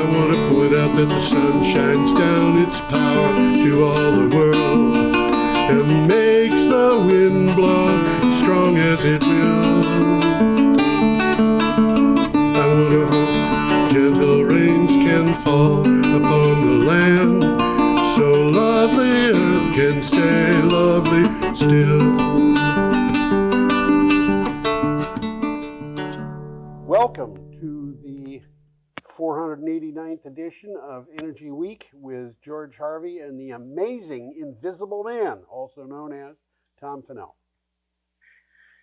want to point out that the sun shines down its power to all the world and makes the wind blow strong as it will. I want to hope gentle rains can fall upon the land, so lovely earth can stay lovely still. Welcome to the 489th edition of Energy Week with George Harvey and the amazing Invisible Man, also known as Tom Fennell.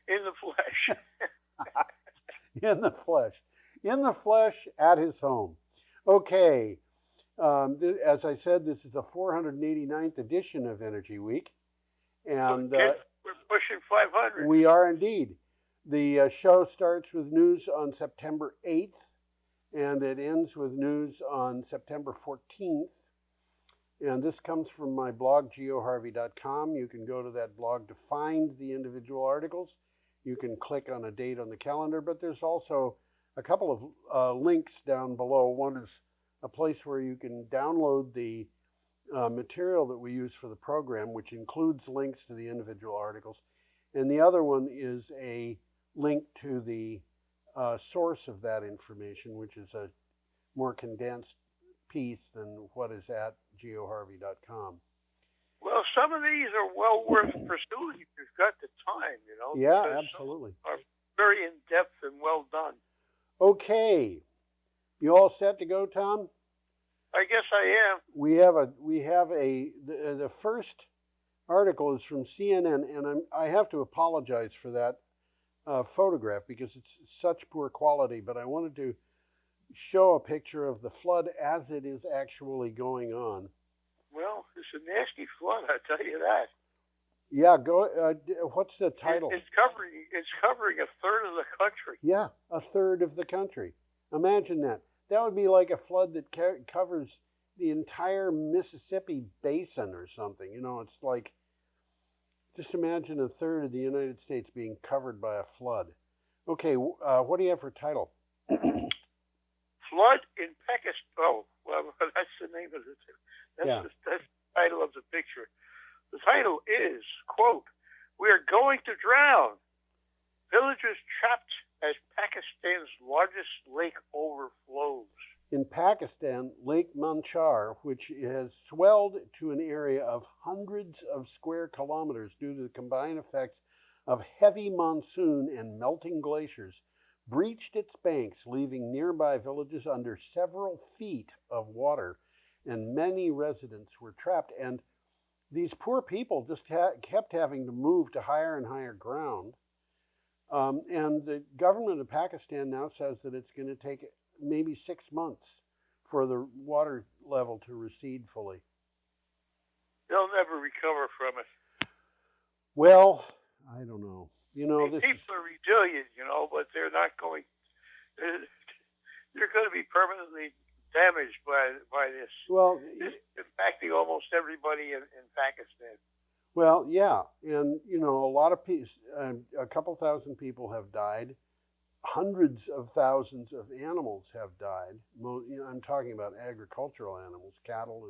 In the flesh. In the flesh. In the flesh at his home. Okay, as I said, this is the 489th edition of Energy Week. And we're pushing 500. We are indeed. The show starts with news on September 8th, and it ends with news on September 14th. And this comes from my blog, geoharvey.com. You can go to that blog to find the individual articles. You can click on a date on the calendar, but there's also a couple of links down below. One is a place where you can download the material that we use for the program, which includes links to the individual articles. And the other one is a link to the source of that information, which is a more condensed piece than what is at geoharvey.com. Well, some of these are well worth pursuing if you've got the time, you know. Yeah, absolutely. Some are very in-depth and well done. Okay. You all set to go, Tom? I guess I am. The first article is from CNN, and I have to apologize for that photograph because it's such poor quality, but I wanted to show a picture of the flood as it is actually going on. Well, it's a nasty flood, I tell you that. Yeah, what's the title? It's covering a third of the country. Yeah, a third of the country. Imagine that. That would be like a flood that covers the entire Mississippi basin or something. You know, it's like, just imagine a third of the United States being covered by a flood. Okay, what do you have for title? Flood in Pakistan. Oh, well, that's the name of it. That's the title of the picture. The title is, quote, "We are going to drown. Villagers trapped as Pakistan's largest lake overflows." In Pakistan, Lake Manchar, which has swelled to an area of hundreds of square kilometers due to the combined effects of heavy monsoon and melting glaciers, breached its banks, leaving nearby villages under several feet of water, and many residents were trapped. And these poor people just kept having to move to higher and higher ground. And the government of Pakistan now says that it's going to take maybe 6 months for the water level to recede fully. They'll never recover from it. Well, I don't know. You know, people are resilient, you know, but they're not going. They're going to be permanently damaged by this. Well, it's impacting almost everybody in Pakistan. Well, yeah, and you know, a lot of people, a couple thousand people have died. Hundreds of thousands of animals have died. You know, I'm talking about agricultural animals, cattle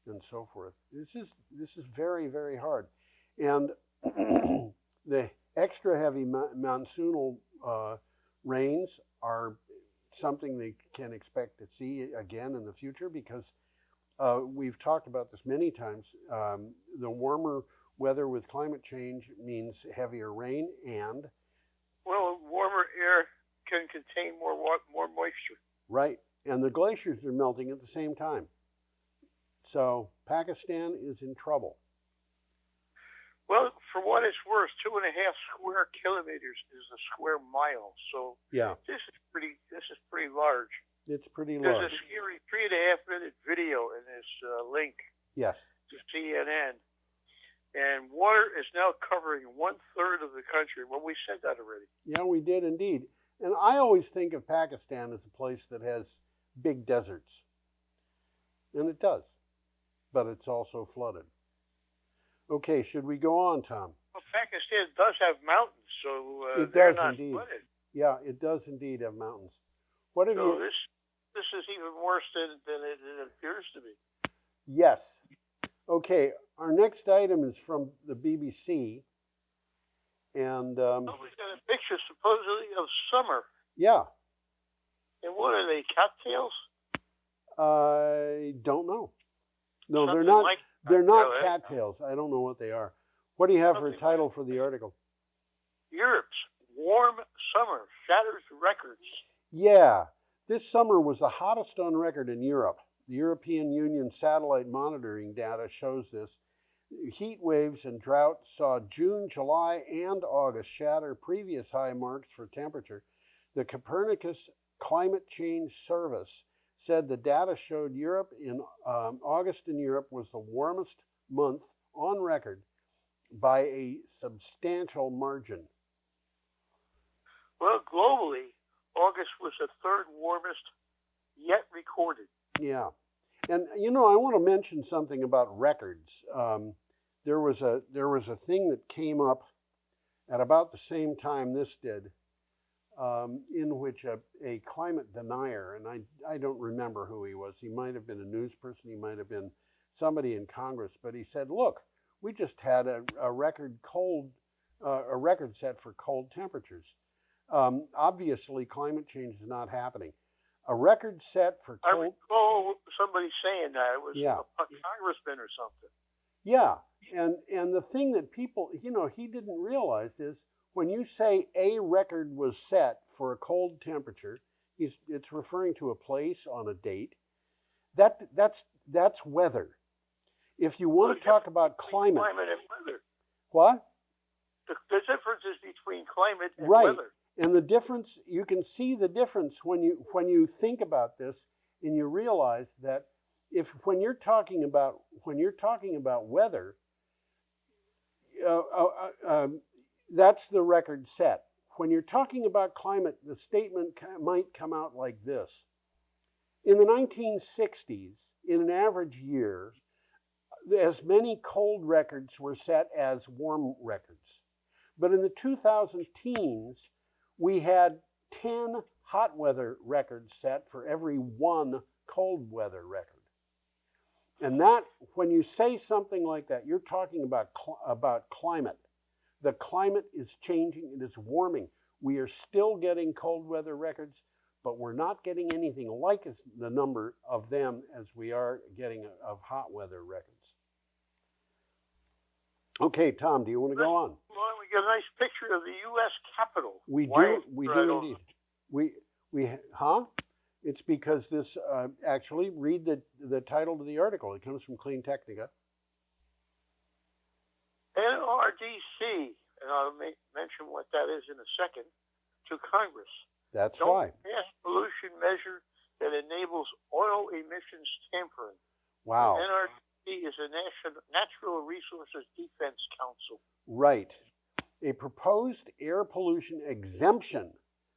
and so forth. This is very, very hard, and the extra heavy monsoonal rains are something they can expect to see again in the future because we've talked about this many times. The warmer weather with climate change means heavier rain and warmer air can contain more moisture. Right, and the glaciers are melting at the same time. So Pakistan is in trouble. Well, for what it's worth, 2.5 square kilometers is a square mile. So yeah, this is pretty large. It's pretty large. large. There's a scary 3.5-minute video in this link. Yes. To CNN. And water is now covering 1/3 of the country. Well, we said that already. Yeah, we did indeed. And I always think of Pakistan as a place that has big deserts. And it does. But it's also flooded. Okay, should we go on, Tom? Well, Pakistan does have mountains, so it they're does not indeed. flooded. Yeah, it does indeed have mountains. What have you... this is even worse than it appears to be. Yes. Okay, our next item is from the BBC. And, We've got a picture supposedly of summer. yeah. And what are they, cattails? I don't know. No, Something they're not. like They're not cattail, cattails. I don't know what they are. What do you have for a title for the article? Europe's warm summer shatters records. Yeah, this summer was the hottest on record in Europe. The European Union satellite monitoring data shows this. Heat waves and drought saw June, July, and August shatter previous high marks for temperature. The Copernicus Climate Change Service said the data showed Europe in August in Europe was the warmest month on record by a substantial margin. Well, globally, August was the third warmest yet recorded. Yeah. And, you know, I want to mention something about records. There was a thing that came up at about the same time this did, in which a climate denier, and I don't remember who he was. He might have been a news person. He might have been somebody in Congress. But he said, look, we just had a record set for cold temperatures. Obviously, climate change is not happening. A record set for cold... I recall somebody saying that. It was yeah. a congressman or something. Yeah, and the thing that people, you know, he didn't realize is when you say a record was set for a cold temperature, it's referring to a place on a date. That's weather. If you want to talk about climate and weather. What? The difference is between climate and right. weather. And the difference, you can see the difference when you think about this, and you realize that when you're talking about weather, that's the record set. When you're talking about climate, the statement might come out like this. In the 1960s, in an average year, as many cold records were set as warm records. But in the 2000 teens, we had 10 hot weather records set for every one cold weather record. And that, when you say something like that, you're talking about climate. The climate is changing, it is warming. We are still getting cold weather records, but we're not getting anything like the number of them as we are getting of hot weather records. Okay, Tom, do you want to go on? Well, we got a nice picture of the U.S. Capitol. We do indeed. It's because this, actually, read the title of the article. It comes from CleanTechnica. NRDC, and I'll mention what that is in a second, to Congress. That's Don't right. pass pollution measure that enables oil emissions tampering. Wow. The NRDC is a Natural Resources Defense Council. Right. A proposed air pollution exemption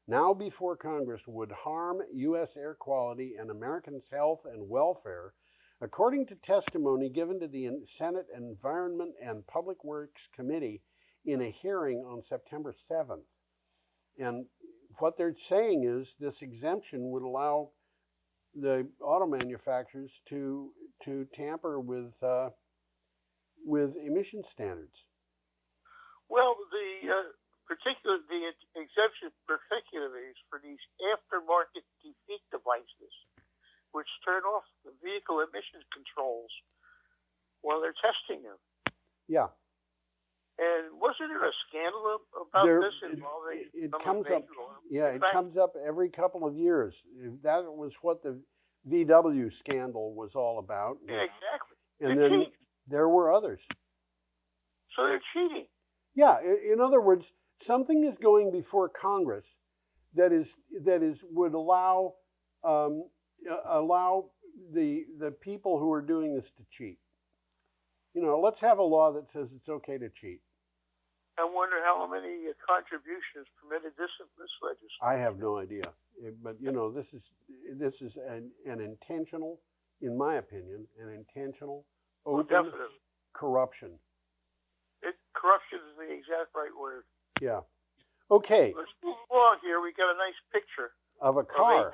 now before Congress would harm U.S. air quality and Americans' health and welfare, according to testimony given to the Senate Environment and Public Works Committee in a hearing on September 7th. And what they're saying is this exemption would allow the auto manufacturers to tamper with emission standards. Well, the exemption particularly is for these aftermarket defeat devices, which turn off the vehicle emissions controls while they're testing them. Yeah. And wasn't there a scandal about this involving it some comes of the up? Yeah, it comes up every couple of years. That was what the VW scandal was all about. Yeah, exactly. And they're then cheating. There were others. So they're cheating. Yeah, in other words, something is going before Congress that would allow the people who are doing this to cheat. You know, let's have a law that says it's okay to cheat. I wonder how many contributions permitted this legislation. I have no idea, but you know, this is an intentional, in my opinion, an intentional open corruption. Corruption is the exact right word. Yeah. Okay. Let's move along here. We got a nice picture of a car.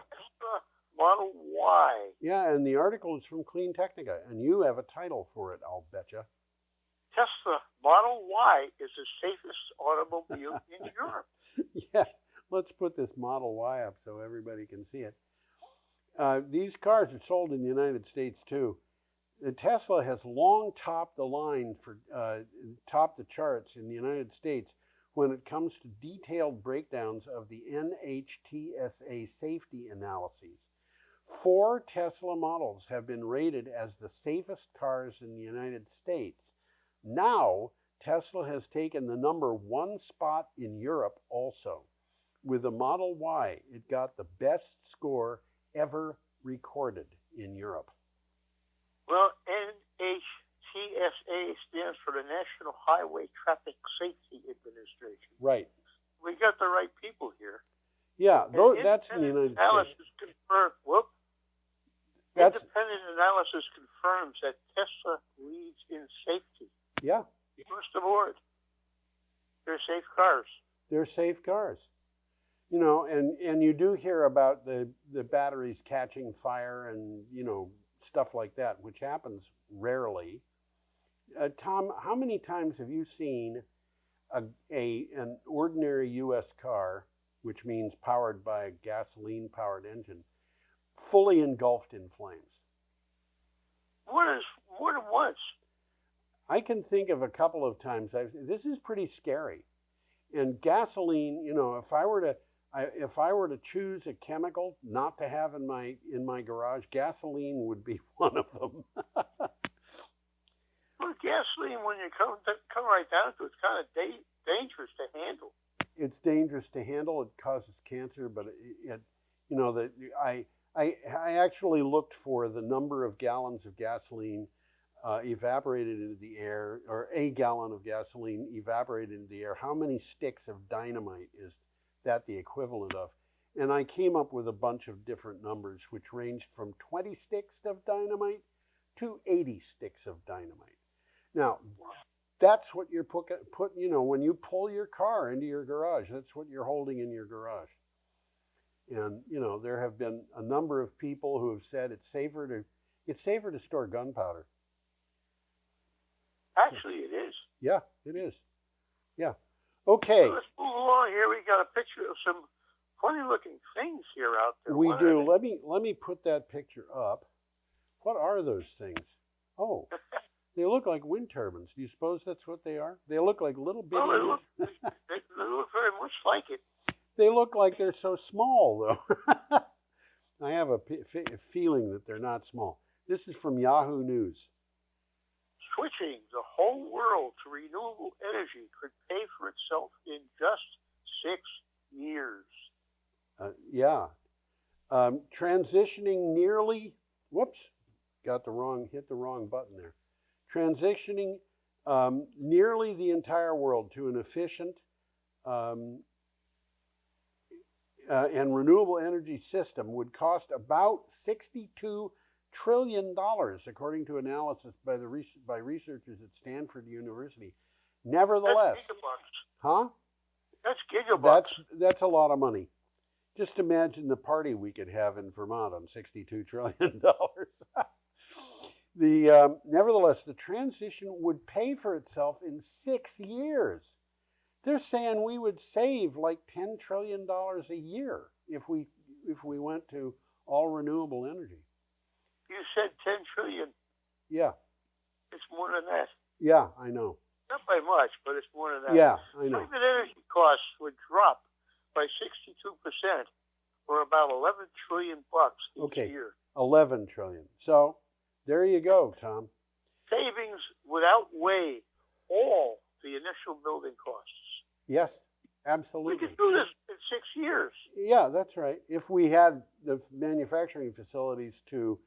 Model Y. Yeah, and the article is from CleanTechnica, and you have a title for it, I'll betcha. Tesla Model Y is the safest automobile in Europe. Yeah, let's put this Model Y up so everybody can see it. These cars are sold in the United States too. The Tesla has long topped the line for topped the charts in the United States when it comes to detailed breakdowns of the NHTSA safety analyses. 4 Tesla models have been rated as the safest cars in the United States. Now, Tesla has taken the #1 spot in Europe also. With the Model Y, it got the best score ever recorded in Europe. Well, NHTSA stands for the National Highway Traffic Safety Administration. Right. We got the right people here. Yeah, that's in the United States. Independent analysis confirms that Tesla leads in safety. Yeah. Across the board. They're safe cars. They're safe cars. You know, and you do hear about the batteries catching fire and, you know, stuff like that, which happens rarely. Tom, how many times have you seen an ordinary U.S. car, which means powered by a gasoline-powered engine, fully engulfed in flames? More than once. I can think of a couple of times. This is pretty scary. And gasoline, you know, if I were to choose a chemical not to have in my garage, gasoline would be one of them. Well, gasoline, when you come right down to it, it's kind of dangerous to handle. It's dangerous to handle. It causes cancer, but you know, I actually looked for the number of gallons of gasoline evaporated into the air, or a gallon of gasoline evaporated into the air. How many sticks of dynamite is that the equivalent of? And I came up with a bunch of different numbers, which ranged from 20 sticks of dynamite to 80 sticks of dynamite. Now, that's what you're you know, when you pull your car into your garage, that's what you're holding in your garage. And, you know, there have been a number of people who have said it's safer to store gunpowder. Actually, it is. Yeah, it is. Yeah. Okay. So let's move along here. We got a picture of some funny-looking things here out there. We do. Let me put that picture up. What are those things? Oh, they look like wind turbines. Do you suppose that's what they are? They look like little bitty. Oh, they look very much like it. They look like they're so small, though. I have a feeling that they're not small. This is from Yahoo News. Switching the whole world to renewable energy could pay for itself in just 6 years. Yeah. Transitioning nearly, whoops, hit the wrong button there. Transitioning nearly the entire world to an efficient and renewable energy system would cost about $62 trillion, according to analysis by researchers at Stanford University. Nevertheless, that's gigabucks. Huh? That's gigabucks. That's a lot of money. Just imagine the party we could have in Vermont on $62 trillion. Nevertheless, the transition would pay for itself in 6 years. They're saying we would save like $10 trillion a year if we went to all renewable energy. You said 10 trillion. Yeah. It's more than that. Yeah, I know. Not by much, but it's more than that. Yeah, I know. Private energy costs would drop by 62%, or about $11 trillion each year. 11 trillion. So there you go, Tom. Savings would outweigh all the initial building costs. Yes, absolutely. We could do this in 6 years. Yeah, that's right. If we had the manufacturing facilities to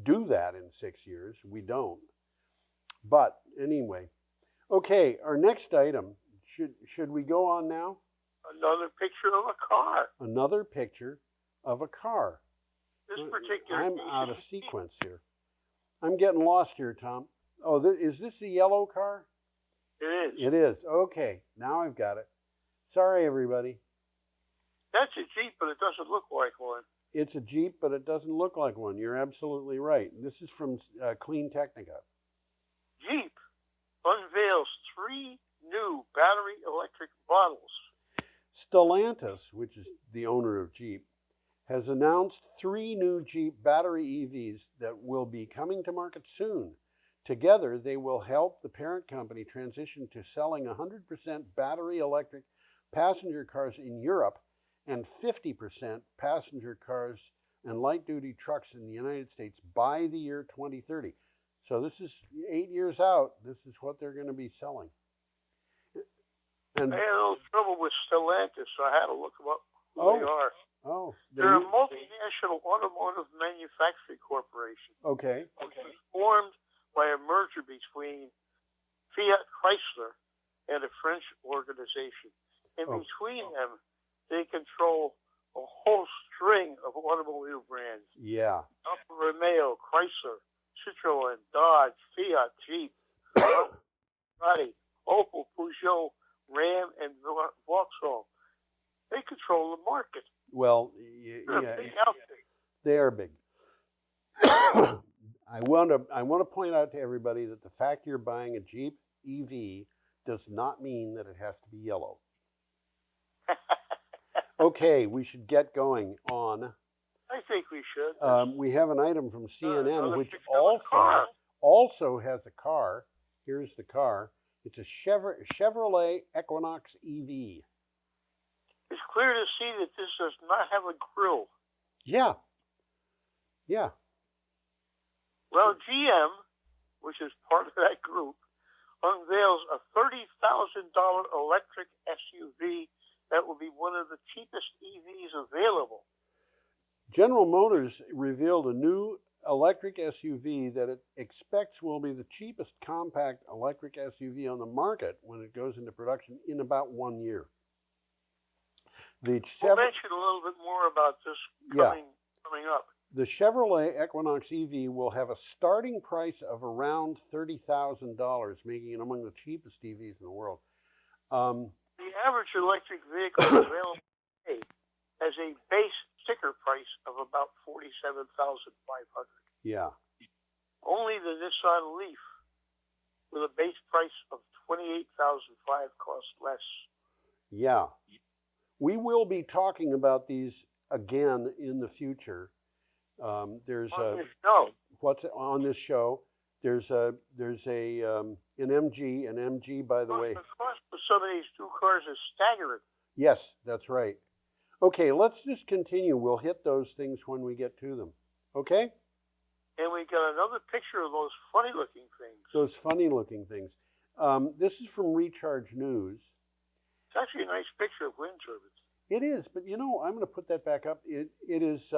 do that in 6 years, we don't. But anyway, okay, our next item, should we go on now? Another picture of a car. Another picture of a car. This particular I'm out of sequence here. I'm getting lost here, Tom. Oh, is this a yellow car? It is. It is. Okay, now I've got it. Sorry, everybody. That's a Jeep, but it doesn't look like one. It's a Jeep, but it doesn't look like one. You're absolutely right. This is from CleanTechnica. Jeep unveils 3 new battery electric models. Stellantis, which is the owner of Jeep, has announced 3 new Jeep battery EVs that will be coming to market soon. Together, they will help the parent company transition to selling 100% battery electric passenger cars in Europe and 50% passenger cars and light-duty trucks in the United States by the year 2030. So this is 8 years out. This is what they're going to be selling. And I had a little trouble with Stellantis, so I had to look them up who they are. Oh, They're a multinational automotive manufacturing corporation. Okay. Which was formed by a merger between Fiat Chrysler and a French organization. In between them, they control a whole string of automobile brands. Yeah. Alfa Romeo, Chrysler, Citroën, Dodge, Fiat, Jeep, Bugatti, Opel, Peugeot, Ram, and Vauxhall. They control the market. Well, They're a big outfit. They are big. I want to point out to everybody that the fact you're buying a Jeep EV does not mean that it has to be yellow. Okay, we should get going on. I think we should. We have an item from CNN which also has a car. Here's the car. It's a Chevrolet Equinox EV. It's clear to see that this does not have a grill. Yeah. Yeah. Well, GM, which is part of that group, unveils a $30,000 electric SUV that will be one of the cheapest EVs available. General Motors revealed a new electric SUV that it expects will be the cheapest compact electric SUV on the market when it goes into production in about 1 year. We'll mention a little bit more about this coming up. The Chevrolet Equinox EV will have a starting price of around $30,000, making it among the cheapest EVs in the world. The average electric vehicle available today has a base sticker price of about $47,500. Yeah. Only the Nissan Leaf, with a base price of $28,500, costs less. Yeah. We will be talking about these again in the future. There's on this show. What's on this show? There's an MG, by the way. The cost of some of these two cars is staggering. Yes, that's right. Okay, let's just continue. We'll hit those things when we get to them. Okay? And we got another picture of those funny-looking things. Those funny-looking things. This is from Recharge News. It's actually a nice picture of wind turbines. It is, but you know, I'm going to put that back up. It is,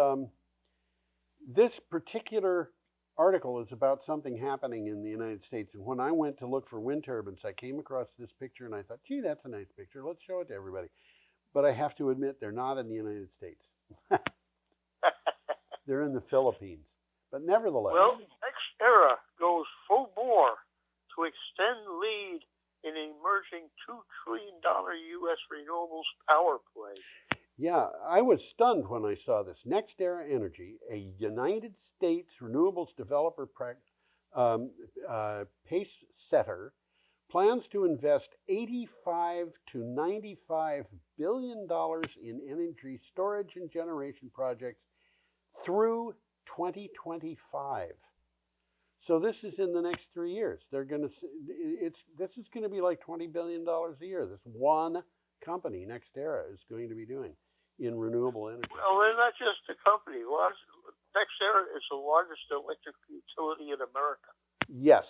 this particular article is about something happening in the United States. And when I went to look for wind turbines, I came across this picture and I thought, gee, that's a nice picture. Let's show it to everybody. But I have to admit, they're not in the United States. They're in the Philippines. But nevertheless. Well, NextEra goes full bore to extend lead in emerging $2 trillion U.S. renewables power play. Yeah, I was stunned when I saw this. NextEra Energy, a United States renewables developer pace setter, plans to invest $85 to $95 billion in energy storage and generation projects through 2025. So this is in the next 3 years. They're going to. This is going to be like $20 billion a year. This one company, NextEra, is going to be doing in renewable energy. Well, they're not just a company. NextEra is the largest electric utility in America. Yes.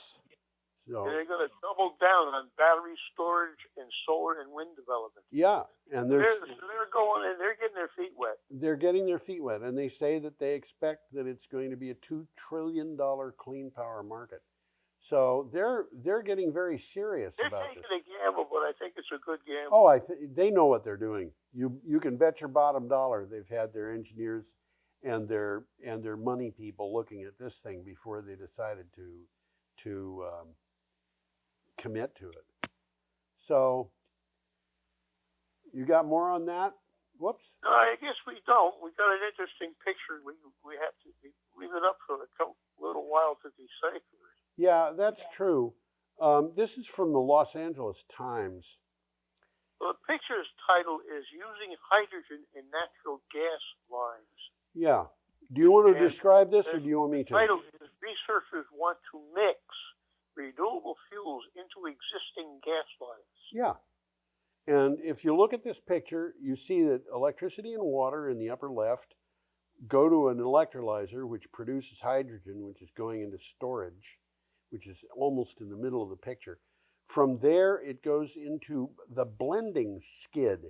So, and they're going to double down on battery storage and solar and wind development. Yeah, and they're going and they're getting their feet wet. They're getting their feet wet, and they say that they expect that it's going to be a $2 trillion clean power market. So they're getting very serious about this. They're taking a gamble, but I think it's a good gamble. Oh, they know what they're doing. You can bet your bottom dollar they've had their engineers and their money people looking at this thing before they decided to commit to it. So you got more on that? Whoops. I guess we don't. We got an interesting picture. We have to leave it up for a little while to decipher it. Yeah, that's true. This is from the Los Angeles Times. Well, the picture's title is Using Hydrogen in Natural Gas Lines. Yeah. Do you want to describe this, or do you want me to? The title is Researchers Want to Mix Renewable Fuels into Existing Gas Lines. Yeah. And if you look at this picture, you see that electricity and water in the upper left go to an electrolyzer, which produces hydrogen, which is going into storage, which is almost in the middle of the picture. From there, it goes into the blending skid.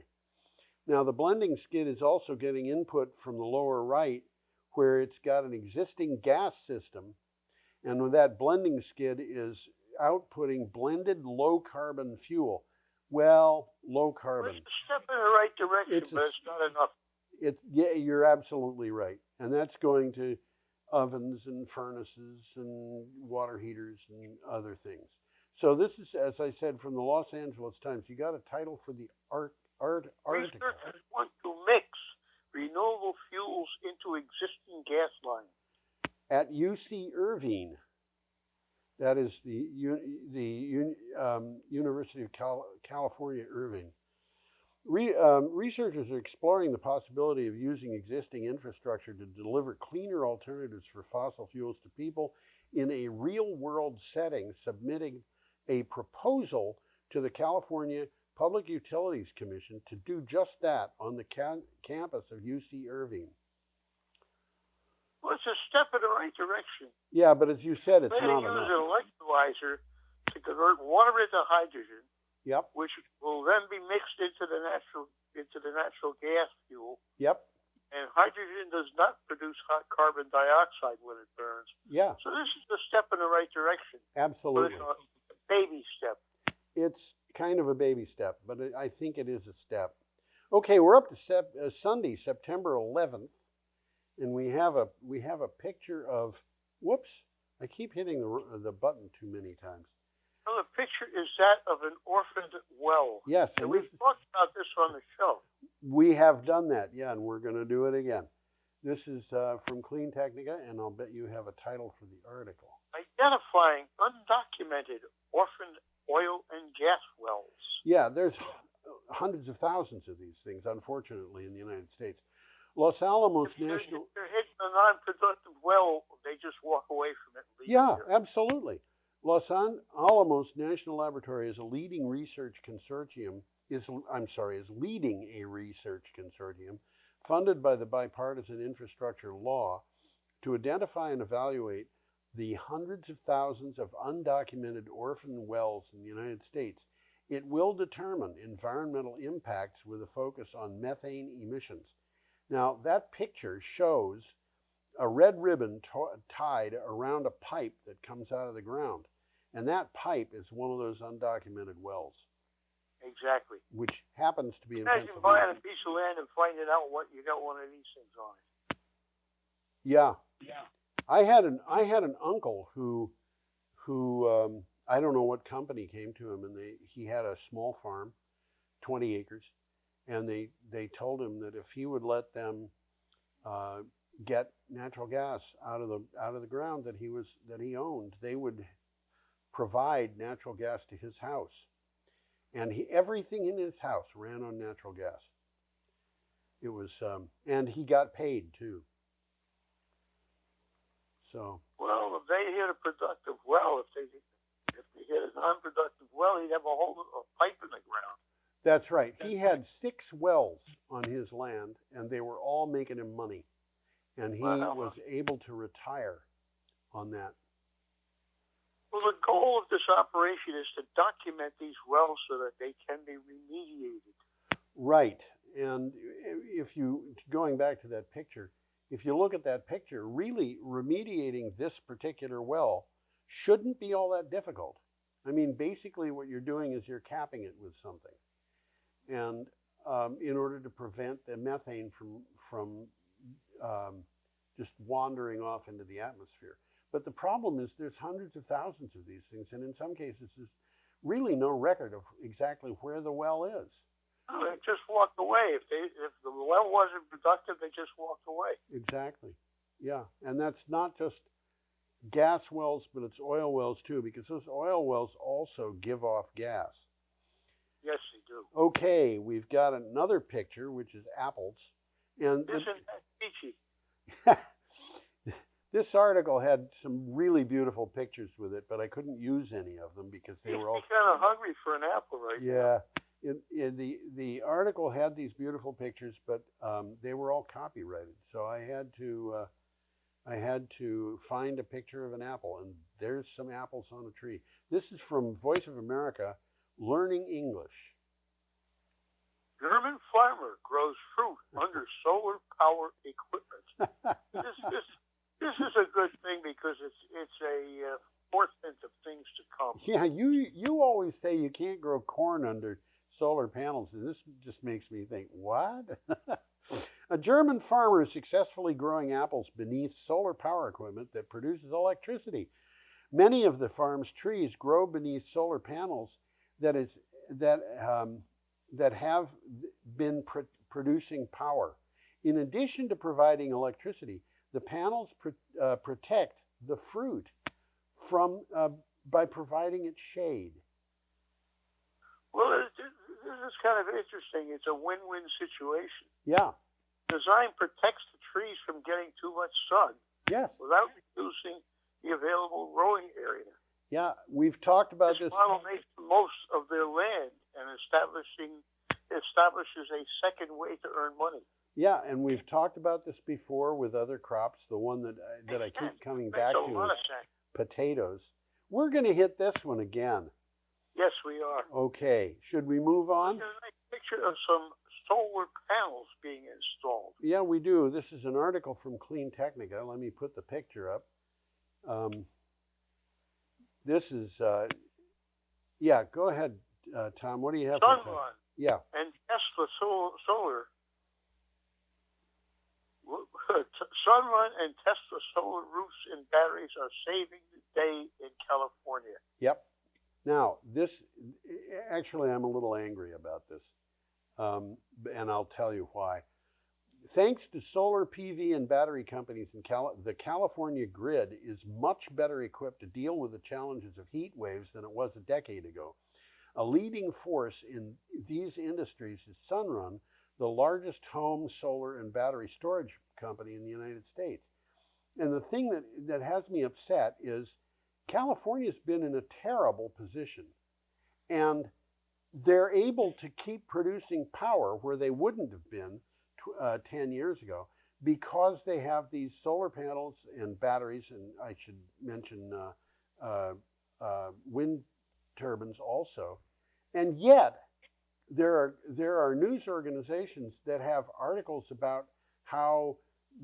Now, the blending skid is also getting input from the lower right, where it's got an existing gas system. And with that blending skid is outputting blended low-carbon fuel. Well, low carbon. It's a step in the right direction, but it's not enough. Yeah, you're absolutely right. And that's going to ovens and furnaces and water heaters and other things. So this is, as I said, from the Los Angeles Times. You got a title for the article. Researchers want to mix renewable fuels into existing gas lines. At UC Irvine. That is the University of California, Irvine. Researchers are exploring the possibility of using existing infrastructure to deliver cleaner alternatives for fossil fuels to people in a real-world setting, submitting a proposal to the California Public Utilities Commission to do just that on the campus of UC Irvine. Well, it's a step in the right direction. Yeah, but as you said, it's not enough. They use an electrolyzer to convert water into hydrogen. Yep. Which will then be mixed into the natural gas fuel. Yep. And hydrogen does not produce hot carbon dioxide when it burns. Yeah. So this is a step in the right direction. Absolutely. But it's a baby step. It's kind of a baby step, but I think it is a step. Okay, we're up to Sunday, September 11th. And we have a picture of, whoops, I keep hitting the button too many times. Well, the picture is that of an orphaned well. Yes. And we've talked about this on the show. We have done that, yeah, and we're going to do it again. This is from CleanTechnica, and I'll bet you have a title for the article. Identifying undocumented orphaned oil and gas wells. Yeah, there's hundreds of thousands of these things, unfortunately, in the United States. Los Alamos National... If they're hitting a non-productive well, they just walk away from it. Yeah, absolutely. Los Alamos National Laboratory is a leading research consortium, is leading a research consortium funded by the Bipartisan Infrastructure Law to identify and evaluate the hundreds of thousands of undocumented orphan wells in the United States. It will determine environmental impacts with a focus on methane emissions. Now, that picture shows a red ribbon tied around a pipe that comes out of the ground. And that pipe is one of those undocumented wells. Exactly. Which happens to be in Imagine buying a piece of land and finding out what you got one of these things on it. Yeah. Yeah. I had an uncle who I don't know what company came to him, and he had a small farm, 20 acres, and they told him that if he would let them get natural gas out of the ground that he owned, they would provide natural gas to his house, and everything in his house ran on natural gas. It was, and he got paid too. So. Well, if they hit a productive well, if they hit an unproductive well, he'd have a pipe in the ground. That's right. He had 6 wells on his land, and they were all making him money, and he was able to retire on that. Well, the goal of this operation is to document these wells so that they can be remediated. Right. And going back to that picture, if you look at that picture, really remediating this particular well shouldn't be all that difficult. I mean, basically what you're doing is you're capping it with something. And in order to prevent the methane from just wandering off into the atmosphere. But the problem is there's hundreds of thousands of these things, and in some cases there's really no record of exactly where the well is. Oh, they just walked away. If the well wasn't productive, they just walked away. Exactly. Yeah, and that's not just gas wells, but it's oil wells too, because those oil wells also give off gas. Yes, they do. Okay, we've got another picture, which is apples. And Isn't that peachy? this article had some really beautiful pictures with it, but I couldn't use any of them because they were all kind of hungry for an apple right now. Yeah, the article had these beautiful pictures, but they were all copyrighted. So I had to find a picture of an apple, and there's some apples on a tree. This is from Voice of America, Learning English. German farmer grows fruit under solar power equipment. This is a good thing because it's a portent of things to come. Yeah, you always say you can't grow corn under solar panels, and this just makes me think, what? A German farmer is successfully growing apples beneath solar power equipment that produces electricity. Many of the farm's trees grow beneath solar panels that have been producing power. In addition to providing electricity, the panels protect the fruit from by providing it shade. Well, this is kind of interesting. It's a win-win situation. Yeah. Design protects the trees from getting too much sun. Yes. Without reducing the available growing area. Yeah, we've talked about this. This model makes the most of their land and establishes a second way to earn money. Yeah, and we've talked about this before with other crops. The one that I keep coming back to is potatoes. We're going to hit this one again. Yes, we are. Okay, should we move on? There's a nice picture of some solar panels being installed. Yeah, we do. This is an article from CleanTechnica. Let me put the picture up. This is, yeah, go ahead, Tom. What do you have? Sunrun. Yeah. And Tesla Solar. Sunrun and Tesla solar roofs and batteries are saving the day in California. Yep. Now, this, actually, I'm a little angry about this, and I'll tell you why. Thanks to solar PV and battery companies, the California grid is much better equipped to deal with the challenges of heat waves than it was a decade ago. A leading force in these industries is Sunrun, the largest home solar and battery storage company in the United States. And the thing that has me upset is California's been in a terrible position, and they're able to keep producing power where they wouldn't have been 10 years ago because they have these solar panels and batteries, and I should mention wind turbines also. And yet, there are news organizations that have articles about how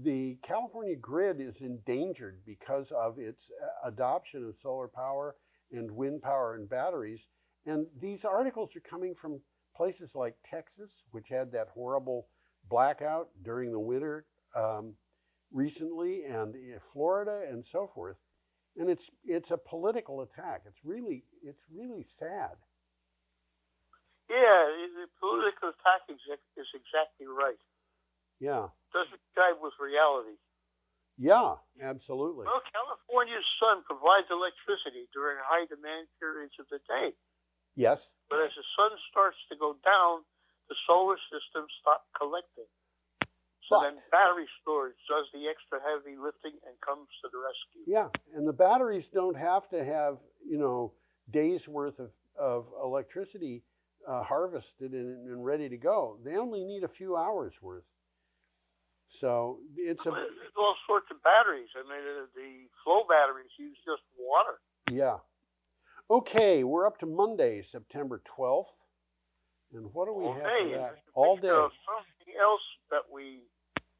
the California grid is endangered because of its adoption of solar power and wind power and batteries. And these articles are coming from places like Texas, which had that horrible blackout during the winter recently, and Florida and so forth. And it's a political attack. It's really sad. Yeah, the political attack is exactly right. Yeah. Doesn't jive with reality. Yeah, absolutely. Well, California's sun provides electricity during high demand periods of the day. Yes. But as the sun starts to go down, the solar system stops collecting. So then battery storage does the extra heavy lifting and comes to the rescue. Yeah, and the batteries don't have to have, days worth of electricity harvested and ready to go. They only need a few hours worth. So it's there's all sorts of batteries. I mean, the flow batteries use just water. Yeah. Okay, we're up to Monday, September 12th. And what do we have for that? All day. Something else that we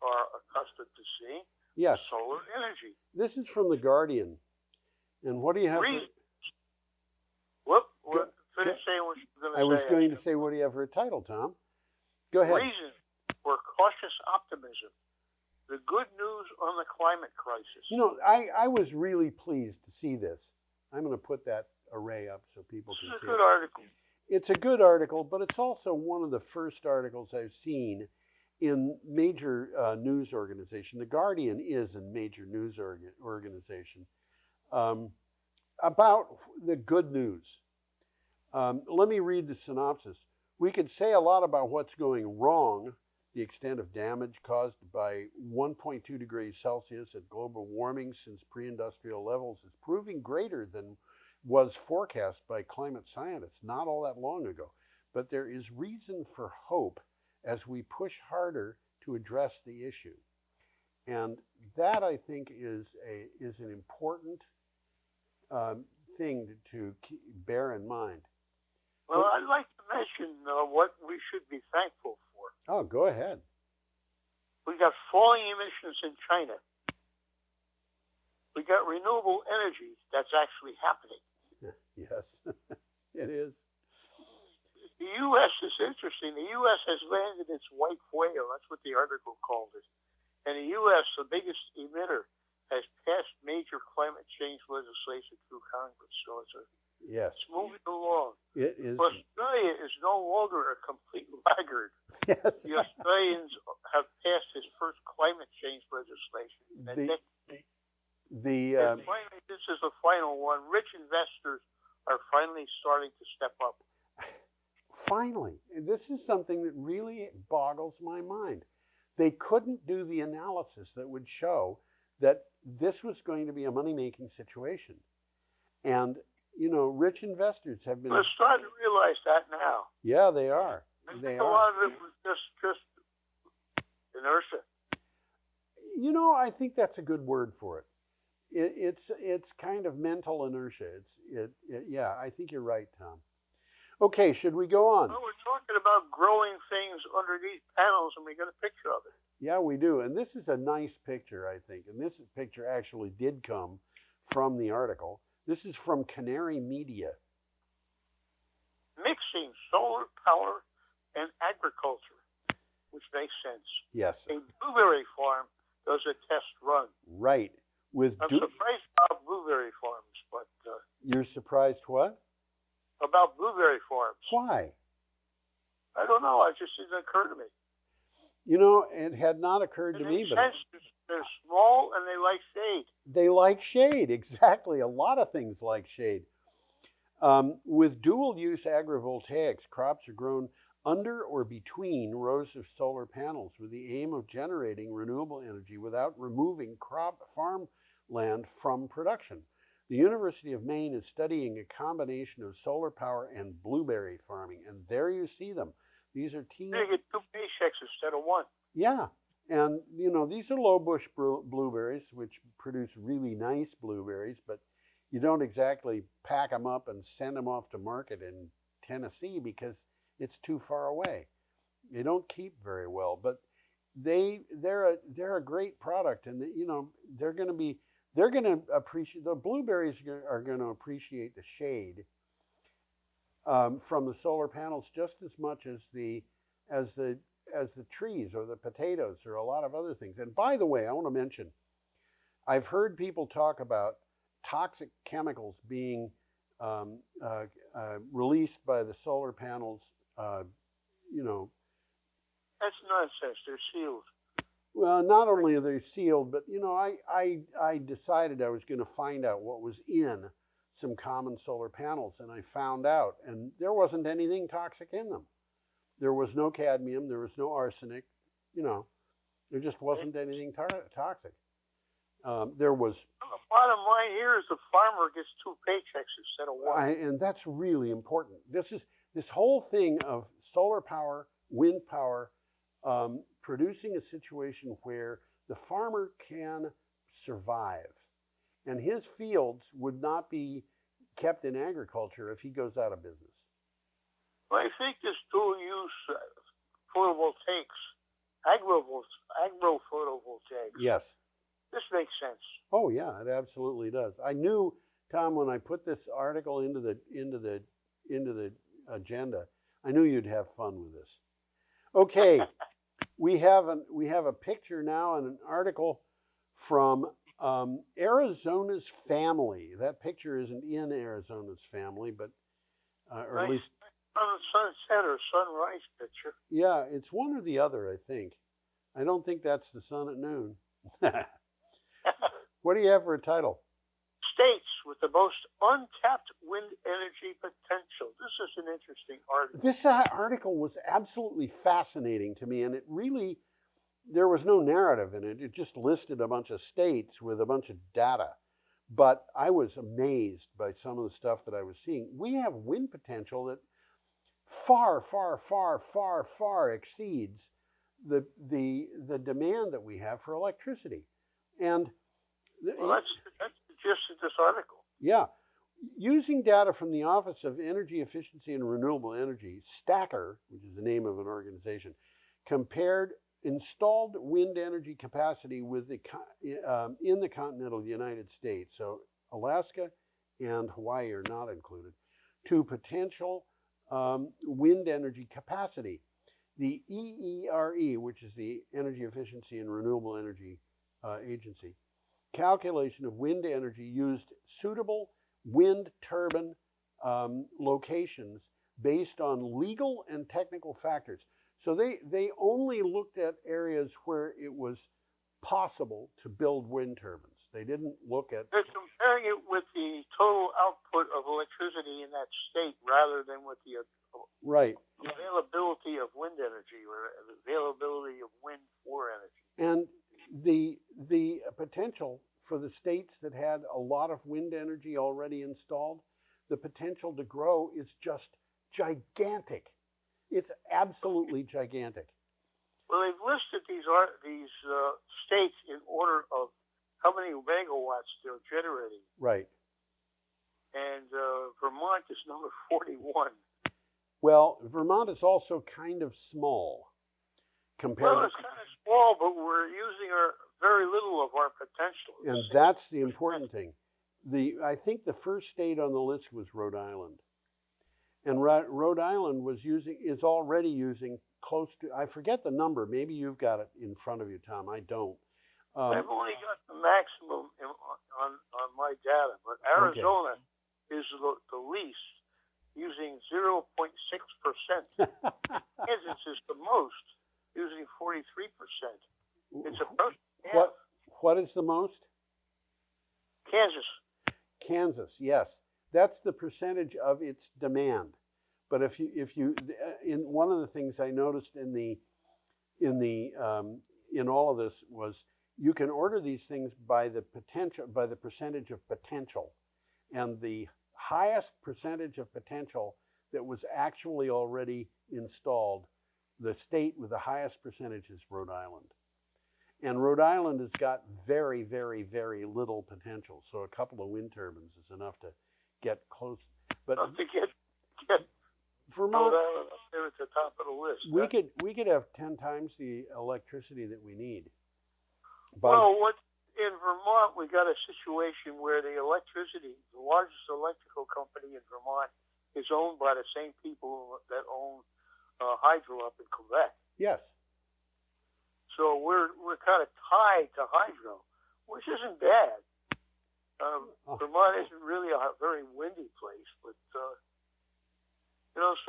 are accustomed to seeing. Yes. Solar energy. This is from The Guardian. And what do you have? Finish saying what you were going to say. I was going to say, what do you have for a title, Tom? Go ahead. Reason for cautious optimism. The good news on the climate crisis. I was really pleased to see this. I'm going to put that array up so people can see it. This is a good article. It's a good article, but it's also one of the first articles I've seen in major news organization. The Guardian is a major news organization about the good news. Let me read the synopsis. We could say a lot about what's going wrong. The extent of damage caused by 1.2 degrees Celsius at global warming since pre-industrial levels is proving greater than was forecast by climate scientists not all that long ago. But there is reason for hope as we push harder to address the issue. And that, I think, is an important thing to bear in mind. Well, I'd like to mention what we should be thankful for. Oh, go ahead. We got falling emissions in China. We got renewable energy that's actually happening. Yes, it is. The U.S. is interesting. The U.S. has landed its white whale. That's what the article called it. And the U.S., the biggest emitter, has passed major climate change legislation through Congress. So it's moving along. It is. Australia is no longer a complete laggard. Yes. The Australians have passed his first climate change legislation. And finally, this is the final one. Rich investors are finally starting to step up. Finally, this is something that really boggles my mind. They couldn't do the analysis that would show that this was going to be a money-making situation. And, rich investors have been... They're starting to realize that now. Yeah, they are. I think a lot of it was just inertia. I think that's a good word for it. It's kind of mental inertia. Yeah, I think you're right, Tom. Okay, should we go on? Well, we're talking about growing things underneath panels, and we got a picture of it. Yeah, we do. And this is a nice picture, I think. And this picture actually did come from the article. This is from Canary Media. Mixing solar power and agriculture, which makes sense. Yes. A blueberry farm does a test run. Right. I'm surprised about blueberry farms, but... You're surprised what? About blueberry farms. Why? I don't know. It just didn't occur to me. It had not occurred to me. But they're small and they like shade. They like shade, exactly. A lot of things like shade. With dual-use agrivoltaics, crops are grown under or between rows of solar panels with the aim of generating renewable energy without removing farmland from production. The University of Maine is studying a combination of solar power and blueberry farming, and there you see them. These are You get 2 paychecks instead of 1. Yeah, and these are low bush blueberries, which produce really nice blueberries, but you don't exactly pack them up and send them off to market in Tennessee because it's too far away. They don't keep very well, but they're a great product, and they're going to appreciate, the blueberries are going to appreciate the shade from the solar panels just as much as the trees or the potatoes or a lot of other things. And by the way, I want to mention, I've heard people talk about toxic chemicals being released by the solar panels. That's nonsense. They're sealed. Well, not only are they sealed, but I decided I was going to find out what was in some common solar panels, and I found out, and there wasn't anything toxic in them. There was no cadmium, there was no arsenic, there just wasn't anything toxic. There was. Well, the bottom line here is the farmer gets 2 paychecks instead of 1. And that's really important. This whole thing of solar power, wind power, producing a situation where the farmer can survive, and his fields would not be kept in agriculture if he goes out of business. Well, I think this dual-use photovoltaics, agro-photovoltaics. Yes. This makes sense. Oh yeah, it absolutely does. I knew, Tom, when I put this article into the agenda, I knew you'd have fun with this. Okay, we have a picture now and an article from Arizona's Family. That picture isn't in Arizona's Family, but or nice. at least sunset or sunrise picture. Yeah, it's one or the other, I think. I don't think that's the sun at noon. What do you have for a title? States with the most untapped wind energy potential. This is an interesting article. This article was absolutely fascinating to me, and it really, there was no narrative in it. It just listed a bunch of states with a bunch of data. But I was amazed by some of the stuff that I was seeing. We have wind potential that far, far, far, far, far exceeds the demand that we have for electricity. And well, that's the gist of this article. Yeah. Using data from the Office of Energy Efficiency and Renewable Energy, STACR, which is the name of an organization, compared installed wind energy capacity with in the continental United States, so Alaska and Hawaii are not included, to potential wind energy capacity. The EERE, which is the Energy Efficiency and Renewable Energy Agency, calculation of wind energy used suitable wind turbine locations based on legal and technical factors. So they only looked at areas where it was possible to build wind turbines. They didn't look at... They're comparing it with the total output of electricity in that state rather than with the availability of wind energy or availability of wind for energy. And the potential for the states that had a lot of wind energy already installed, the potential to grow is just gigantic. It's absolutely gigantic. Well, they've listed these states in order of how many megawatts they're generating. Right. And Vermont is number 41. Well, Vermont is also kind of small compared. Well, it's kind of small, but we're using very little of our potential. And that's the important thing. I think the first state on the list was Rhode Island. And Rhode Island is already using close to, I forget the number, maybe you've got it in front of you, Tom, I don't. I've only got the maximum on my data, but Arizona is the least, using 0.6%. Kansas is the most, using 43%. It's approaching half. What is the most? Kansas. Kansas, yes. That's the percentage of its demand. But if you in one of the things I noticed in all of this was you can order these things by the percentage of potential, and the highest percentage of potential that was actually already installed, the state with the highest percentage is Rhode Island. And Rhode Island has got very, very, very little potential. So a couple of wind turbines is enough to get close. But to get Vermont, Rhode Island up there at the top of the list. We could have 10 times the electricity that we need. Well, in Vermont, we got a situation where the largest electrical company in Vermont is owned by the same people that own hydro up in Quebec. Yes. So we're kind of tied to hydro, which isn't bad. Vermont isn't really a very windy place, but so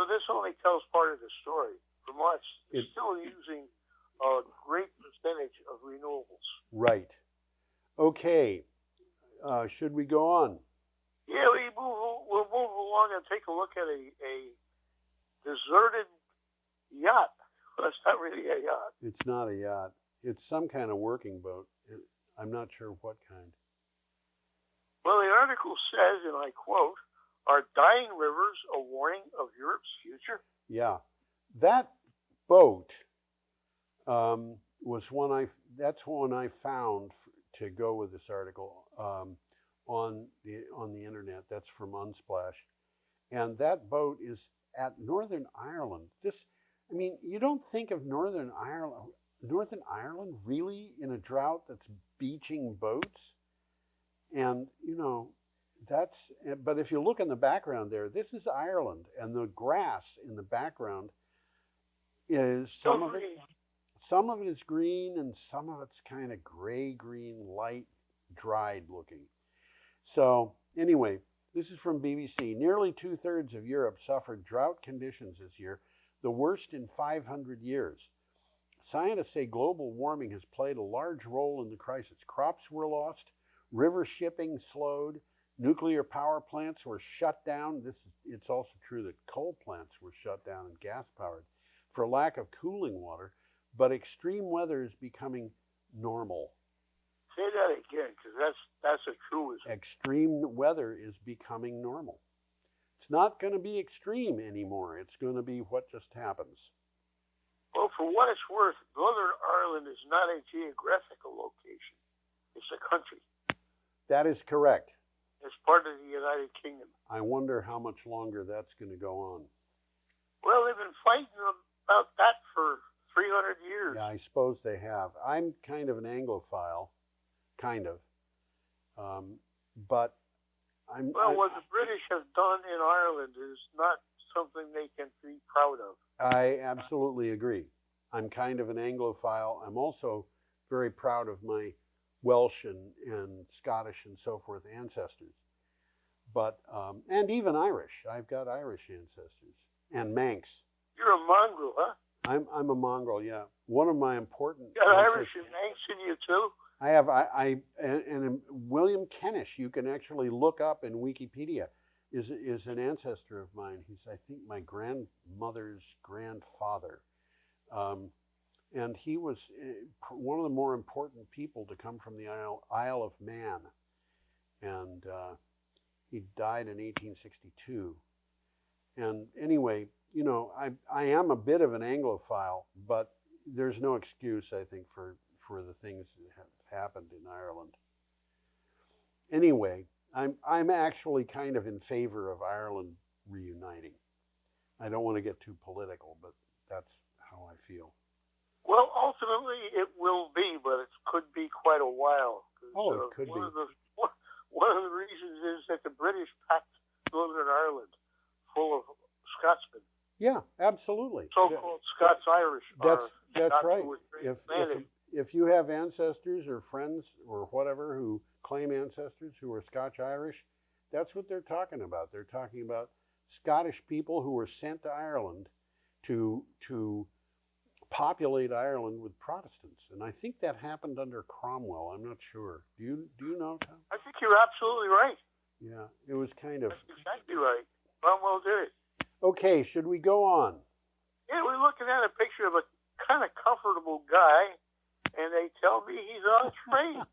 this only tells part of the story. Vermont's still using a great percentage of renewables. Right. Okay. Should we go on? Yeah, we'll move along and take a look at a deserted yacht. That's not really a yacht. It's not a yacht. It's some kind of working boat. I'm not sure what kind. Well, the article says, and I quote, "Are dying rivers a warning of Europe's future?" Yeah. That boat was that's one I found to go with this article on the internet. That's from Unsplash. And that boat is at Northern Ireland. You don't think of Northern Ireland really in a drought that's beaching boats. And, but if you look in the background there, this is Ireland, and the grass in the background is some of it is green, and some of it's kind of gray-green, light, dried looking. So anyway, This is from BBC. Nearly 2/3 of Europe suffered drought conditions this year, the worst in 500 years. Scientists say global warming has played a large role in the crisis. Crops were lost, river shipping slowed, nuclear power plants were shut down. It's also true that coal plants were shut down and gas-powered for lack of cooling water, but extreme weather is becoming normal. Say that again, because that's a truism. Extreme weather is becoming normal. It's not going to be extreme anymore. It's going to be what just happens. Well, for what it's worth, Northern Ireland is not a geographical location. It's a country. That is correct. It's part of the United Kingdom. I wonder how much longer that's going to go on. Well, they've been fighting about that for 300 years. Yeah, I suppose they have. I'm kind of an Anglophile, kind of. But what the British have done in Ireland is not something they can be proud of. I absolutely agree. I'm kind of an Anglophile. I'm also very proud of my Welsh and Scottish and so forth ancestors. But, and even Irish. I've got Irish ancestors. And Manx. You're a mongrel, huh? I'm a mongrel, yeah. One of my important... You got Irish and Manx in you, too? I have, and William Kennish, you can actually look up in Wikipedia, is an ancestor of mine. He's, I think, my grandmother's grandfather. And he was one of the more important people to come from the Isle of Man. And he died in 1862. And anyway, you know, I am a bit of an Anglophile, but there's no excuse, I think, for the things that have happened in Ireland. Anyway, I'm actually kind of in favor of Ireland reuniting. I don't want to get too political, but that's how I feel. Well, ultimately it will be, but it could be quite a while. Oh, it could be. One of the reasons is that the British packed Northern Ireland full of Scotsmen. Yeah, absolutely. So-called Scots-Irish. That's right. If you have ancestors or friends or whatever who claim ancestors who are Scotch-Irish, that's what they're talking about. They're talking about Scottish people who were sent to Ireland to populate Ireland with Protestants. And I think that happened under Cromwell. I'm not sure. Do you know, Tom? I think you're absolutely right. Yeah, it was kind of... That's exactly right. Cromwell did it. Okay, should we go on? Yeah, we're looking at a picture of a kind of comfortable guy, and they tell me he's on a train.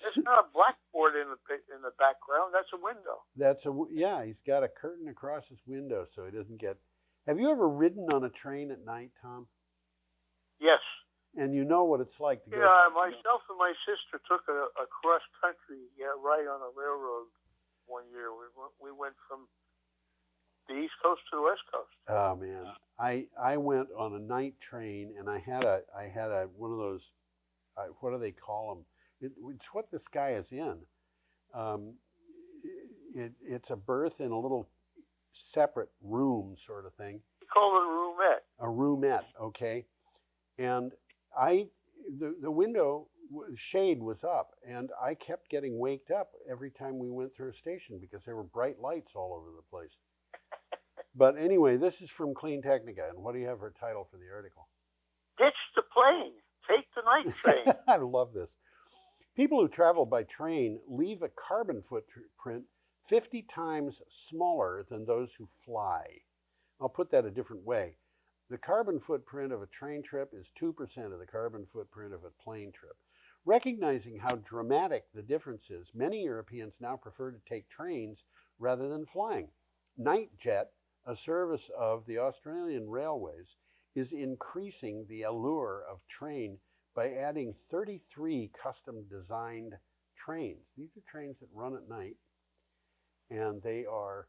There's not a blackboard in the background. That's a window. Yeah, he's got a curtain across his window so he doesn't get... Have you ever ridden on a train at night, Tom? Yes. And you know what it's like to go... Yeah, myself and my sister took a cross-country ride on a railroad one year. We went from the East Coast to the West Coast. Oh, man. I went on a night train, and I had a one of those, what do they call them? It's what this guy is in. It's a berth in a little separate room sort of thing. We call it a roomette. A roomette, okay. And the window shade was up, and I kept getting waked up every time we went through a station because there were bright lights all over the place. But anyway, this is from CleanTechnica, and what do you have for a title for the article? Ditch the plane. Take the night train. I love this. People who travel by train leave a carbon footprint 50 times smaller than those who fly. I'll put that a different way. The carbon footprint of a train trip is 2% of the carbon footprint of a plane trip. Recognizing how dramatic the difference is, many Europeans now prefer to take trains rather than flying. Nightjet, a service of the Australian Railways, is increasing the allure of train by adding 33 custom-designed trains. These are trains that run at night, and they are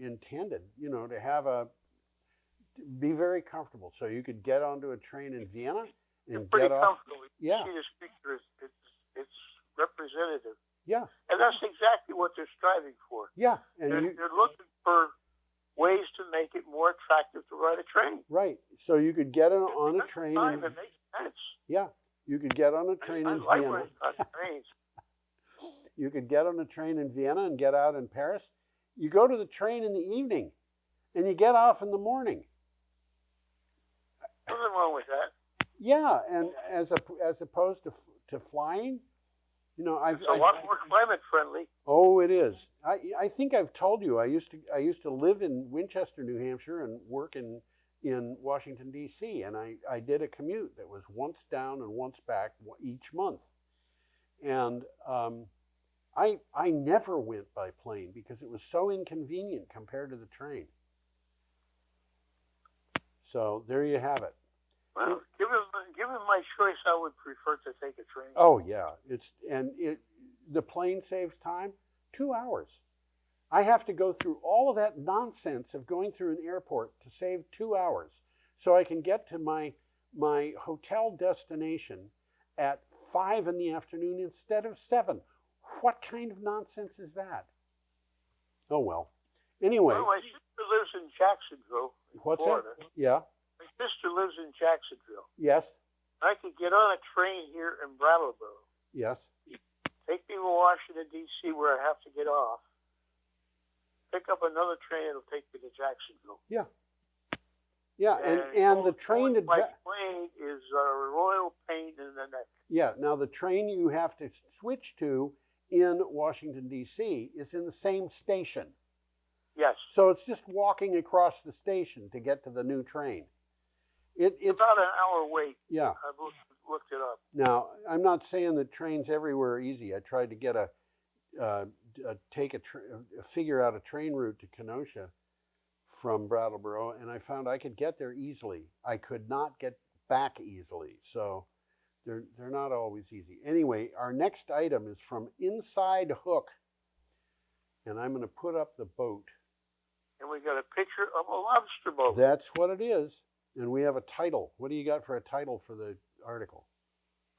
intended, you know, to be very comfortable. So you could get onto a train in Vienna and pretty get off. comfortable. Yeah. You see this picture, it's representative. Yeah. And that's exactly what they're striving for. Yeah. And they're looking for ways to make it more attractive to ride a train. Right. So you could get on a train. It makes sense. Yeah. You could get on a train in like Vienna. riding on trains. You could get on a train in Vienna and get out in Paris. You go to the train in the evening, and you get off in the morning. Nothing wrong with that. Yeah, and as opposed to flying, you know, it's a lot more climate friendly. Oh, it is. I think I've told you I used to live in Winchester, New Hampshire, and work in Washington D.C. and I did a commute that was once down and once back each month, and I never went by plane because it was so inconvenient compared to the train. So there you have it. Well, given my choice, I would prefer to take a train. Oh yeah, the plane saves time, 2 hours. I have to go through all of that nonsense of going through an airport to save 2 hours, so I can get to my hotel destination at 5 in the afternoon instead of 7. What kind of nonsense is that? Oh well. Anyway. Well, my sister lives in Jacksonville, Florida. That? Yeah. My sister lives in Jacksonville. Yes. I could get on a train here in Brattleboro. Yes. Take me to Washington, D.C., where I have to get off. Pick up another train, it'll take me to Jacksonville. Yeah. Yeah, and the train by plane is a royal pain in the neck. Yeah, now the train you have to switch to in Washington, D.C. is in the same station. Yes. So it's just walking across the station to get to the new train. It's about an hour wait. Yeah. I've looked it up. Now, I'm not saying that trains everywhere are easy. I tried to get figure out a train route to Kenosha from Brattleboro, and I found I could get there easily. I could not get back easily. So they're not always easy. Anyway, our next item is from Inside Hook, and I'm going to put up the boat. And we got a picture of a lobster boat. That's what it is. And we have a title. What do you got for a title for the article?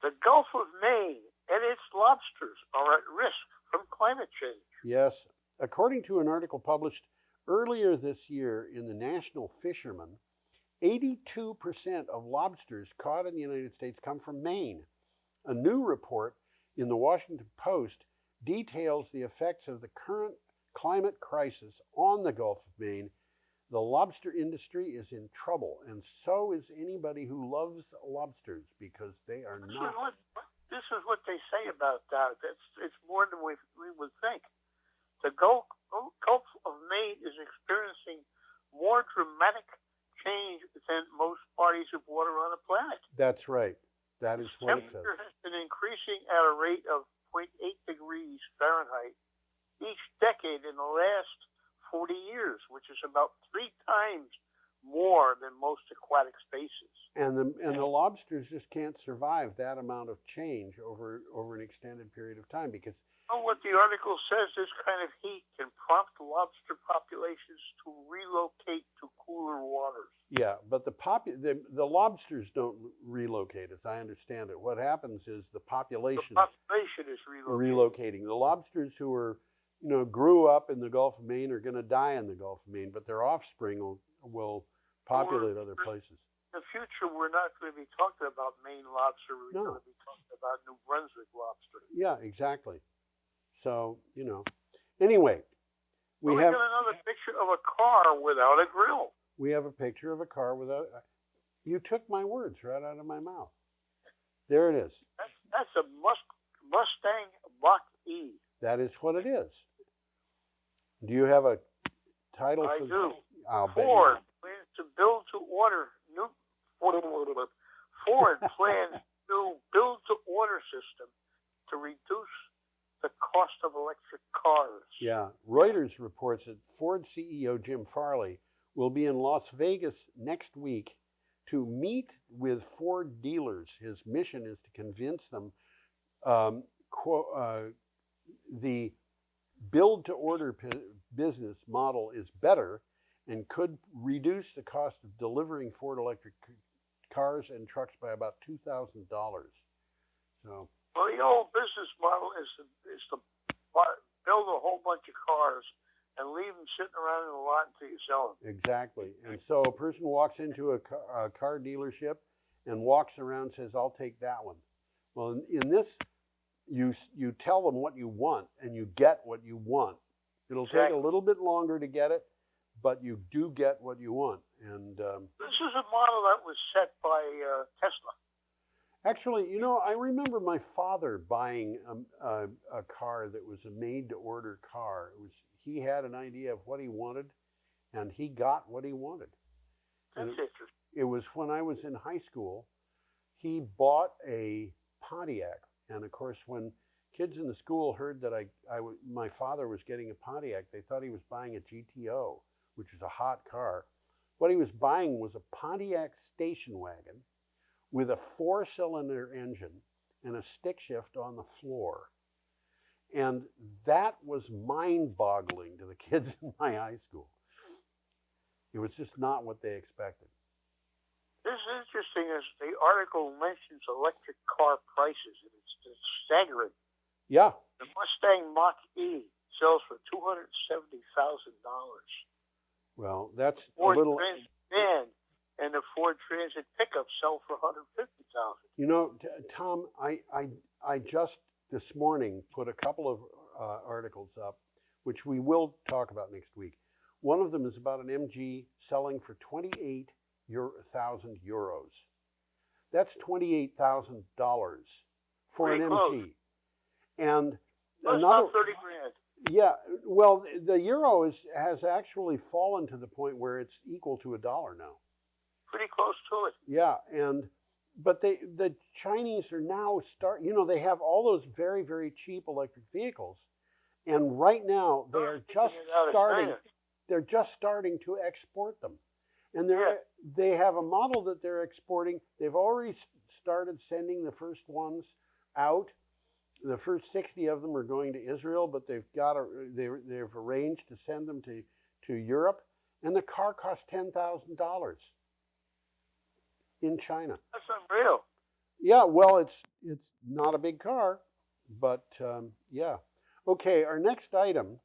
The Gulf of Maine and its lobsters are at risk from climate change. Yes. According to an article published earlier this year in the National Fisherman, 82% of lobsters caught in the United States come from Maine. A new report in the Washington Post details the effects of the current climate crisis on the Gulf of Maine. The lobster industry is in trouble, and so is anybody who loves lobsters, because they are not. This is what they say about that. It's more than we would think. The Gulf of Maine is experiencing more dramatic change than most bodies of water on the planet. That's right. That is what it says. Temperature has been increasing at a rate of 0.8 degrees Fahrenheit each decade in the last 40 years, which is about 3 times more than most aquatic spaces. And the lobsters just can't survive that amount of change over an extended period of time, because what the article says, this kind of heat can prompt lobster populations to relocate to cooler waters. Yeah, but the lobsters don't relocate, as I understand it. What happens is the population is relocating. The lobsters who are grew up in the Gulf of Maine are going to die in the Gulf of Maine, but their offspring will populate other places. In the future, we're not going to be talking about Maine lobster. We're going to be talking about New Brunswick lobster. Yeah, exactly. So, anyway, we have got another picture of a car without a grill. We have a picture of a car without. You took my words right out of my mouth. There it is. That's a Mustang Mach-E. That is what it is. Do you have a title? I do. Ford plans to build to order new. Ford plans to build to order system to reduce the cost of electric cars. Yeah. Reuters reports that Ford CEO Jim Farley will be in Las Vegas next week to meet with Ford dealers. His mission is to convince them the build-to-order business model is better and could reduce the cost of delivering Ford electric cars and trucks by about $2,000. So. Well, the old business model is to build a whole bunch of cars and leave them sitting around in the lot until you sell them. Exactly. And so a person walks into a car dealership and walks around and says, I'll take that one. Well, in this you tell them what you want, and you get what you want. It'll take a little bit longer to get it, but you do get what you want. And this is a model that was set by Tesla. Actually, you know, I remember my father buying a car that was a made-to-order car. He had an idea of what he wanted, and he got what he wanted. That's interesting. It was when I was in high school. He bought a Pontiac, and of course, when kids in the school heard that my father was getting a Pontiac, they thought he was buying a GTO, which is a hot car. What he was buying was a Pontiac station wagon with a 4-cylinder engine and a stick shift on the floor. And that was mind-boggling to the kids in my high school. It was just not what they expected. This is interesting as the article mentions electric car prices, and it's staggering. Yeah. The Mustang Mach-E sells for $270,000. Well, that's Ford a little... Transit van and the Ford Transit pickup sell for $150,000. You know, Tom, I just this morning put a couple of articles up, which we will talk about next week. One of them is about an MG selling for 28,000 euros. That's $28,000 for an MG. And that's another, about 30 grand. Yeah, well, the euro has actually fallen to the point where it's equal to $1 now. Pretty close to it. Yeah, but the Chinese are now they have all those very, very cheap electric vehicles, and right now they are just starting. They're just starting to export them, and they have a model that they're exporting. They've already started sending the first ones out. The first 60 of them are going to Israel, but they've arranged to send them to Europe, and the car costs $10,000 in China. That's unreal. Yeah, well, it's not a big car, but yeah. Okay, our next item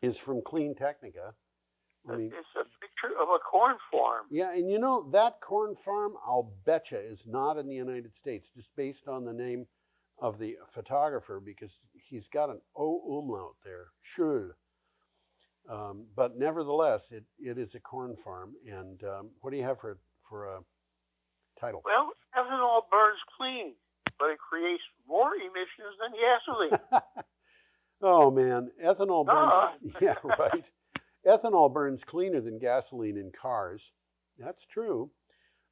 is from CleanTechnica. It's a picture of a corn farm. Yeah, and you know, that corn farm, I'll betcha, is not in the United States, just based on the name of the photographer, because he's got an O umlaut there, Schul. But nevertheless, it is a corn farm. And what do you have for a title? Well, ethanol burns clean, but it creates more emissions than gasoline. Oh man, ethanol burns. Yeah, right. Ethanol burns cleaner than gasoline in cars. That's true.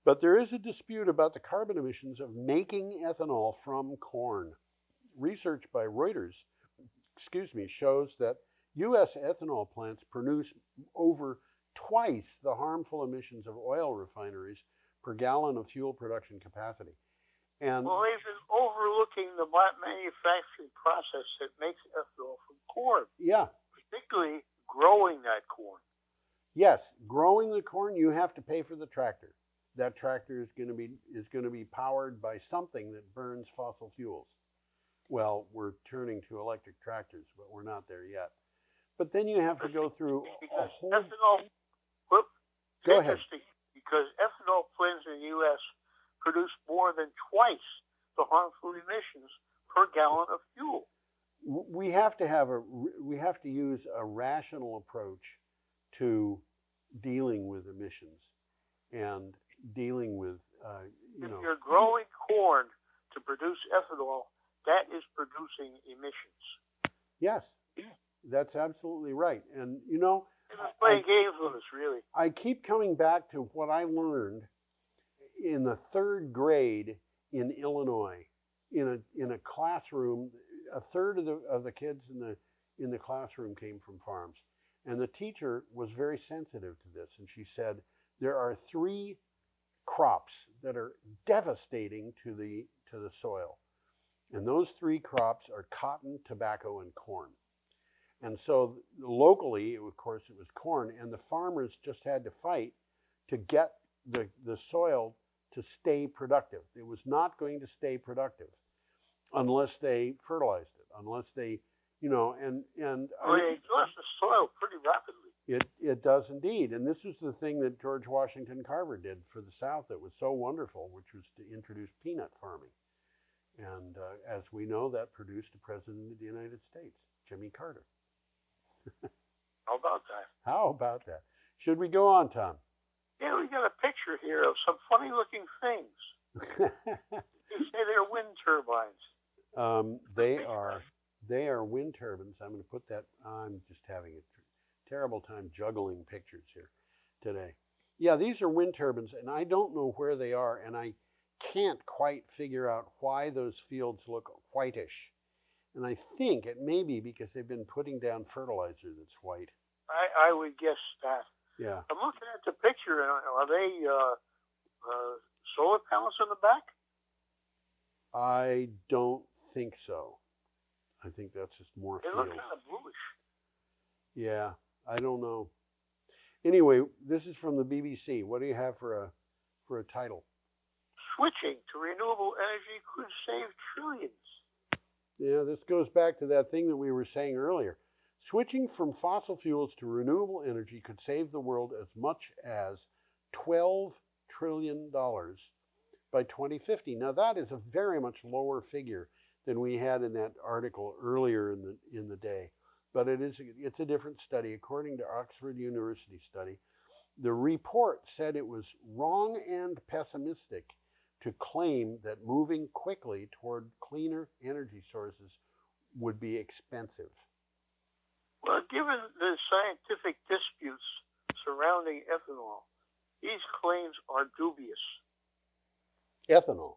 But there is a dispute about the carbon emissions of making ethanol from corn. Research by Reuters, shows that U.S. ethanol plants produce over twice the harmful emissions of oil refineries per gallon of fuel production capacity. And well, they've been overlooking the manufacturing process that makes ethanol from corn. Yeah. Particularly growing that corn. Yes, growing the corn, you have to pay for the tractor. That tractor is going to be powered by something that burns fossil fuels. Well, we're turning to electric tractors, but we're not there yet. But then you have to go through a whole... Ethanol, Go ahead. Because ethanol plants in the U.S. produce more than twice the harmful emissions per gallon of fuel. We have to use a rational approach to dealing with emissions and dealing with, If you're growing corn to produce ethanol, that is producing emissions. Yes, that's absolutely right. And you know, they're playing games with us, really. I keep coming back to what I learned in the 3rd grade in Illinois, in a classroom. A third of the kids in the classroom came from farms, and the teacher was very sensitive to this, and she said there are 3 crops that are devastating to the soil, and those 3 crops are cotton, tobacco, and corn. And so locally, of course, it was corn, and the farmers just had to fight to get the soil to stay productive. It was not going to stay productive unless they fertilized it, unless they, and it exhausts the soil pretty rapidly. It does indeed. And this was the thing that George Washington Carver did for the South that was so wonderful, which was to introduce peanut farming. And as we know, that produced a president of the United States, Jimmy Carter. How about that? How about that? Should we go on, Tom? Yeah, we got a picture here of some funny-looking things. You say they're wind turbines. They are wind turbines. I'm going to put that. I'm just having a terrible time juggling pictures here today. Yeah, these are wind turbines, and I don't know where they are, and I can't quite figure out why those fields look whitish. And I think it may be because they've been putting down fertilizer that's white. I would guess that. Yeah. I'm looking at the picture. Are they solar panels in the back? I don't think so. I think that's just more They fields. look kind of bluish. Yeah, I don't know. Anyway, this is from the BBC. What do you have for a title? Switching to renewable energy could save trillions. Yeah, this goes back to that thing that we were saying earlier. Switching from fossil fuels to renewable energy could save the world as much as $12 trillion by 2050. Now, that is a very much lower figure than we had in that article earlier in the day. But it's a different study. According to Oxford University study, the report said it was wrong and pessimistic to claim that moving quickly toward cleaner energy sources would be expensive. Well, given the scientific disputes surrounding ethanol, these claims are dubious. Ethanol.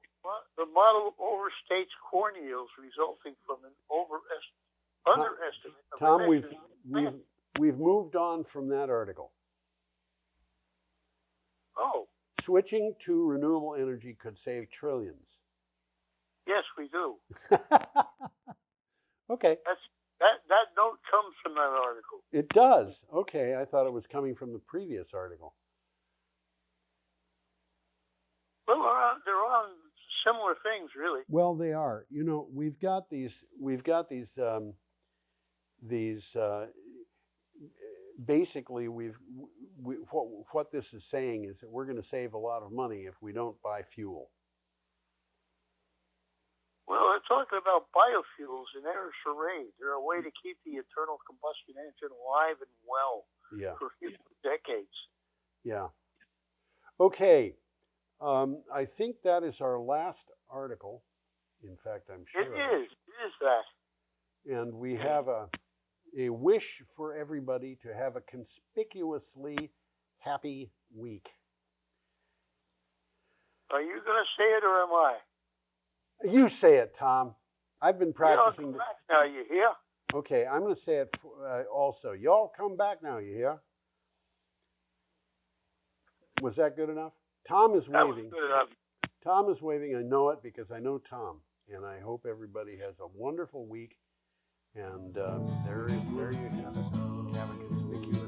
The model overstates corn yields resulting from an underestimate of Tom, emissions. we've moved on from that article. Oh, Switching to renewable energy could save trillions. yes, we do. Okay. That note comes from that article. It does. Okay, I thought it was coming from the previous article. Well, they're on similar things, really. Well, they are. You know, we've got these. Basically, what this is saying is that we're going to save a lot of money if we don't buy fuel. Well, they're talking about biofuels, and they're a charade. They're a way to keep the internal combustion engine alive and well for future decades. Yeah. Okay. I think that is our last article. In fact, I'm sure. It is that. And we have a wish for everybody to have a conspicuously happy week. Are you going to say it, or am I? You say it, Tom. I've been practicing. Y'all come back now, you hear? Okay, I'm going to say it also. Y'all come back now, you hear? Was that good enough? Tom is waving. That was good enough. Tom is waving. I know it because I know Tom. And I hope everybody has a wonderful week. And there you have it. Have a conspicuous